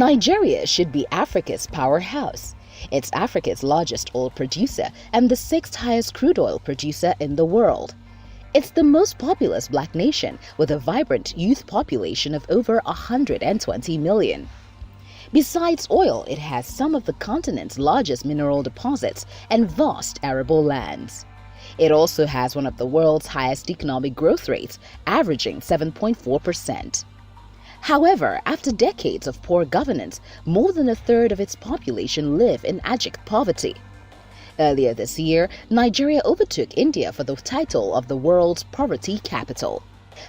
Nigeria should be Africa's powerhouse. It's Africa's largest oil producer and the sixth highest crude oil producer in the world. It's the most populous black nation with a vibrant youth population of over 120 million. Besides oil, it has some of the continent's largest mineral deposits and vast arable lands. It also has one of the world's highest economic growth rates, averaging 7.4%. However, after decades of poor governance, more than a third of its population live in abject poverty. Earlier this year, Nigeria overtook India for the title of the world's poverty capital.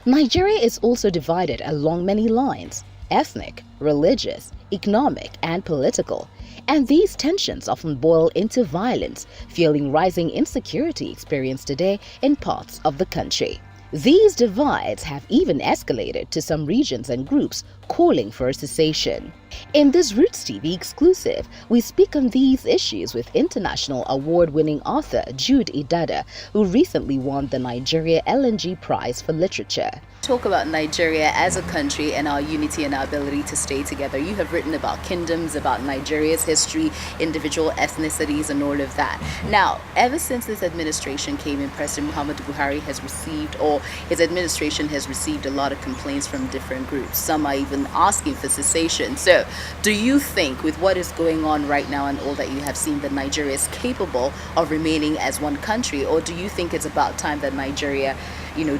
Nigeria is also divided along many lines: ethnic, religious, economic, and political. And these tensions often boil into violence, fueling rising insecurity experienced today in parts of the country. These divides have even escalated to some regions and groups calling for a cessation. In this Roots TV exclusive, we speak on these issues with international award-winning author Jude Idada, who recently won the Nigeria LNG Prize for Literature. Talk about Nigeria as a country and our unity and our ability to stay together. You have written about kingdoms, about Nigeria's history, individual ethnicities, and all of that. Now, ever since this administration came in, President Muhammadu Buhari has received, or his administration has received, a lot of complaints from different groups. Some are even asking for cessation. So, do you think, with what is going on right now and all that you have seen, that Nigeria is capable of remaining as one country, or do you think it's about time that Nigeria,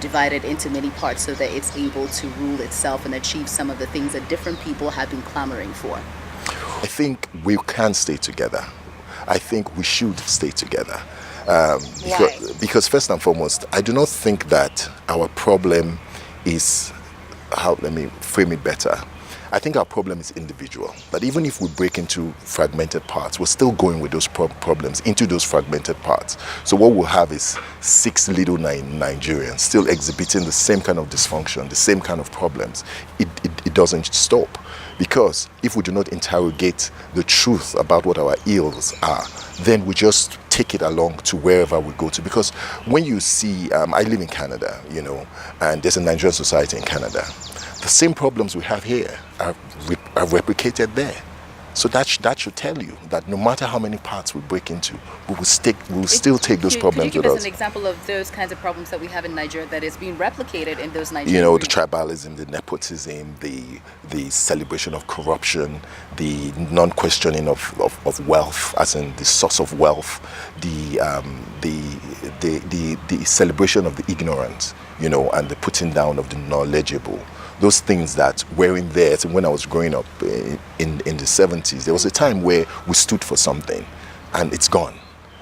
divided into many parts so that it's able to rule itself and achieve some of the things that different people have been clamoring for? I think we can stay together. I think we should stay together. Because first and foremost, I do not think that our problem is, let me frame it better. I think our problem is individual. But even if we break into fragmented parts, we're still going with those problems into those fragmented parts. So what we'll have is 6 little Nigerians still exhibiting the same kind of dysfunction, the same kind of problems. It doesn't stop. Because if we do not interrogate the truth about what our ills are, then we just take it along to wherever we go to. Because when you see, I live in Canada, and there's a Nigerian society in Canada. The same problems we have here are replicated there. So that should tell you that no matter how many parts we break into, we will still take those problems with us. Could you give us an example of those kinds of problems that we have in Nigeria that is being replicated in those Nigerian the tribalism, the nepotism, the celebration of corruption, the non-questioning of wealth, as in the source of wealth, the celebration of the ignorant, and the putting down of the knowledgeable. Those things that were in there. So when I was growing up in the 70s, there was a time where we stood for something and it's gone.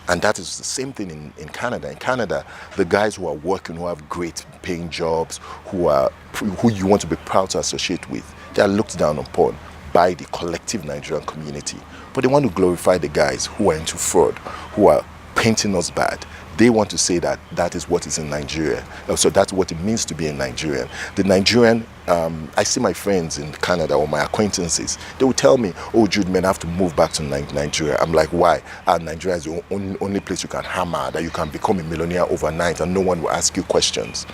And that is the same thing in Canada. In Canada, the guys who are working, who have great paying jobs, who you want to be proud to associate with, they are looked down upon by the collective Nigerian community. But they want to glorify the guys who are into fraud, who are painting us bad. They want to say that that is what is in Nigeria. So that's what it means to be a Nigerian. The Nigerian, I see my friends in Canada or my acquaintances, they will tell me, oh, Jude, man, I have to move back to Nigeria. I'm like, why? Nigeria is the only place you can hammer, that you can become a millionaire overnight and no one will ask you questions.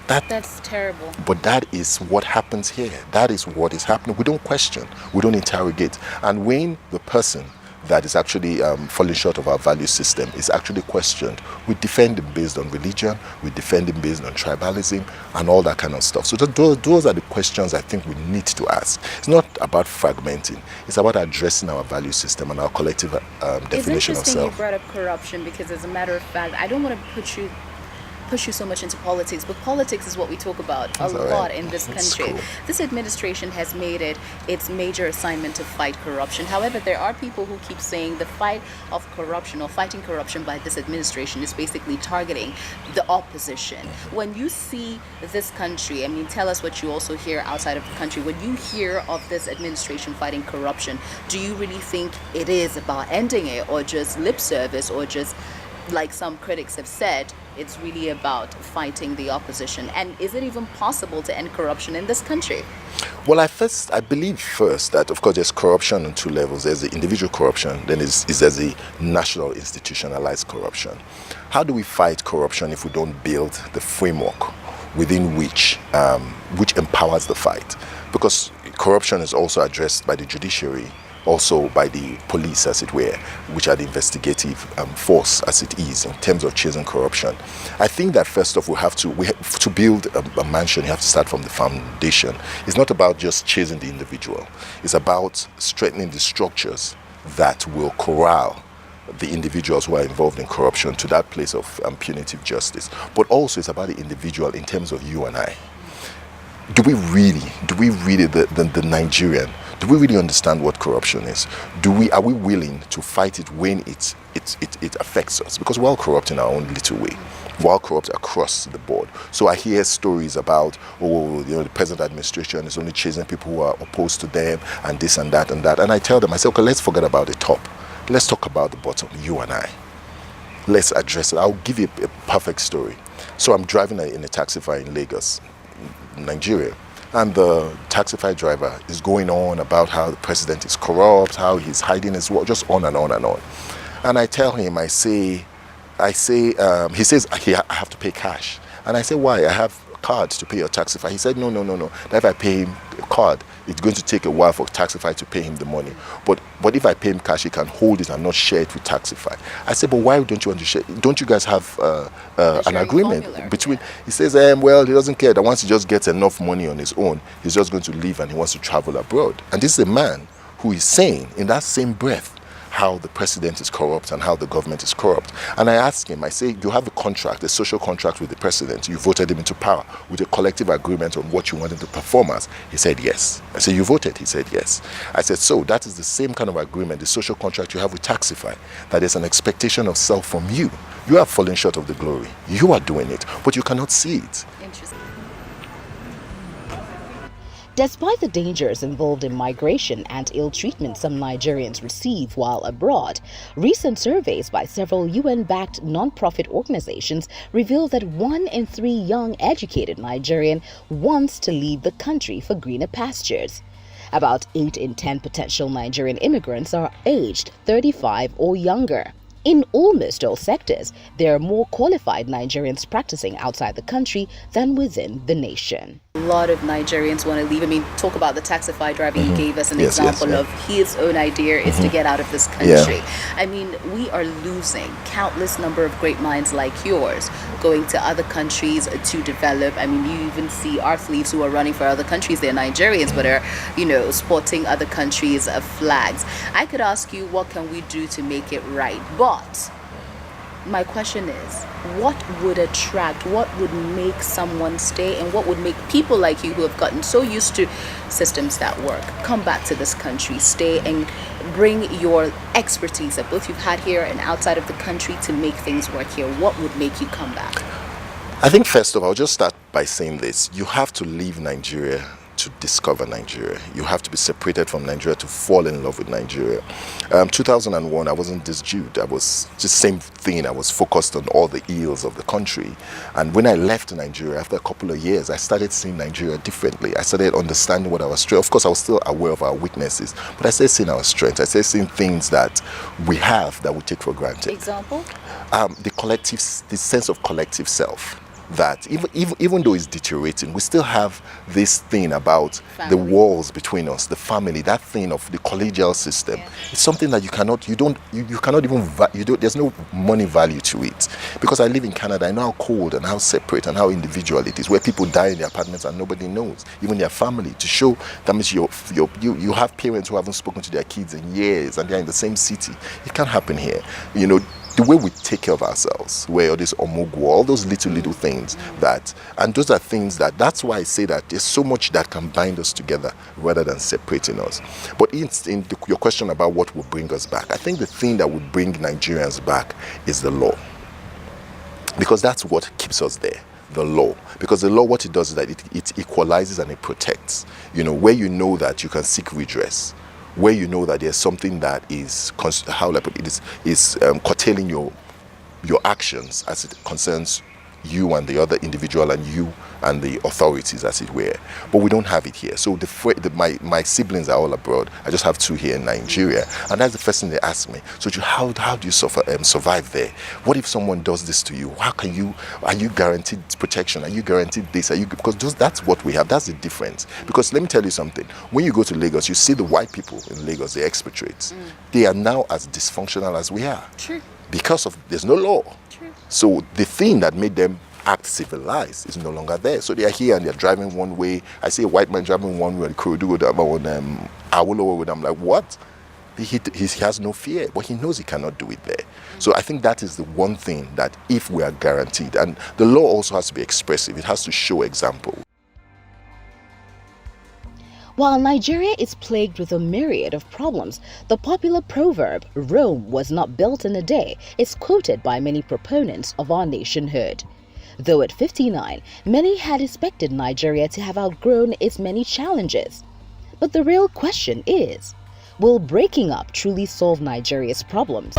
That's terrible. But that is what happens here. That is what is happening. We don't question. We don't interrogate. And when the person that is actually falling short of our value system is actually questioned, we defend him based on religion, we defend him based on tribalism and all that kind of stuff. So those are the questions I think we need to ask. It's not about fragmenting, it's about addressing our value system and our collective definition of self. It's interesting you brought up corruption, because as a matter of fact, I don't want to push you so much into politics, but politics is what we talk about a lot in this country. Cool. This administration has made it its major assignment to fight corruption. However, there are people who keep saying the fight of corruption or fighting corruption by this administration is basically targeting the opposition. When you see this country, tell us what you also hear outside of the country. When you hear of this administration fighting corruption, do you really think it is about ending it, or just lip service, or just, like some critics have said, it's really about fighting the opposition? And is it even possible to end corruption in this country? Well, I believe first that, of course, there's corruption on 2 levels. There's the individual corruption, then there's the national institutionalized corruption. How do we fight corruption if we don't build the framework within which empowers the fight? Because Corruption is also addressed by the judiciary, also by the police, as it were, which are the investigative force, as it is, in terms of chasing corruption. I think that first off, to build a mansion, you have to start from the foundation. It's not about just chasing the individual. It's about strengthening the structures that will corral the individuals who are involved in corruption to that place of punitive justice. But also it's about the individual in terms of you and I. Do we really, the Nigerian, do we really understand what corruption is? Are we willing to fight it when it affects us? Because we're all corrupt in our own little way. We're all corrupt across the board. So I hear stories about, the present administration is only chasing people who are opposed to them and this and that and that. And I tell them, I say, okay, let's forget about the top. Let's talk about the bottom, you and I. Let's address it. I'll give you a perfect story. So I'm driving in a taxify in Lagos, Nigeria, and the taxify driver is going on about how the president is corrupt, how he's hiding his work, just on and on and on. And I tell him, he says, I have to pay cash. And I say, why? I have cards to pay your taxify. He said, no. That if I pay him a card, it's going to take a while for taxify to pay him the money. But if I pay him cash, he can hold it and not share it with taxify. I said, but why don't you want to share? Don't you guys have an agreement between? Yeah. He says, well, he doesn't care that once he just gets enough money on his own, he's just going to leave and he wants to travel abroad. And this is a man who is saying in that same breath how the president is corrupt and how the government is corrupt. And I asked him, I say, you have a contract, a social contract with the president. You voted him into power with a collective agreement on what you want him to perform as. He said, yes. I said, you voted? He said, yes. I said, so that is the same kind of agreement, the social contract you have with Taxify, that there's an expectation of self from you. You are falling short of the glory. You are doing it, but you cannot see it. Interesting. Despite the dangers involved in migration and ill treatment some Nigerians receive while abroad, recent surveys by several UN-backed non-profit organizations reveal that 1 in 3 young educated Nigerian wants to leave the country for greener pastures. About 8 in 10 potential Nigerian immigrants are aged 35 or younger. In almost all sectors, there are more qualified Nigerians practicing outside the country than within the nation. A lot of Nigerians want to leave. I mean, talk about the taxify driver. He gave us an example of his own idea is to get out of this country. Yeah. I mean, we are losing countless number of great minds like yours going to other countries to develop. I mean, you even see athletes who are running for other countries. They're Nigerians, but are, sporting other countries' flags. I could ask you, what can we do to make it right? But my question is, what would attract, what would make someone stay, and what would make people like you who have gotten so used to systems that work come back to this country, stay and bring your expertise that both you've had here and outside of the country to make things work here? What would make you come back? I think first of all, I'll just start by saying this. You have to leave Nigeria to discover Nigeria. You have to be separated from Nigeria to fall in love with Nigeria. 2001, I wasn't this Jude. I was just same thing. I was focused on all the ills of the country. And when I left Nigeria, after a couple of years, I started seeing Nigeria differently. I started understanding what our strength. Of course, I was still aware of our weaknesses, but I started seeing our strengths. I started seeing things that we have that we take for granted. Example? The sense of collective self. That even though it's deteriorating, we still have this thing about family. The walls between us, the family, that thing of the collegial system. Yeah. It's something that you cannot even, there's no money value to it. Because I live in Canada, I know how cold and how separate and how individual it is, where people die in their apartments and nobody knows, even their family, to show that means you have parents who haven't spoken to their kids in years and they're in the same city. It can't happen here. The way we take care of ourselves, where this omugwo, all those little things and those are things that's why I say that there's so much that can bind us together rather than separating us. But your question about what will bring us back, I think the thing that would bring Nigerians back is the law. Because that's what keeps us there. The law, because the law, what it does is that it equalizes and it protects, where you know that you can seek redress, where you know that there's something that is, how I put it, is curtailing your actions as it concerns you and the other individual and you and the authorities, as it were. But we don't have it here. So my siblings are all abroad. I just have two here in Nigeria, and that's the first thing they ask me. So how do you survive there? What if someone does this to you? Are you guaranteed protection? Are you guaranteed this? Because that's what we have. That's the difference. Because let me tell you something. When you go to Lagos, you see the white people in Lagos, the expatriates. They are now as dysfunctional as we are. True. Because there's no law. True. So the thing that made them act civilized is no longer there. So they are here and they're driving one way. I see a white man driving one way on Kurudu on Awolowo with them. Like, what? He has no fear, but he knows he cannot do it there. So I think that is the one thing that if we are guaranteed, and the law also has to be expressive, it has to show example. While Nigeria is plagued with a myriad of problems, the popular proverb, "Rome was not built in a day," is quoted by many proponents of our nationhood. Though at 59, many had expected Nigeria to have outgrown its many challenges. But the real question is, will breaking up truly solve Nigeria's problems?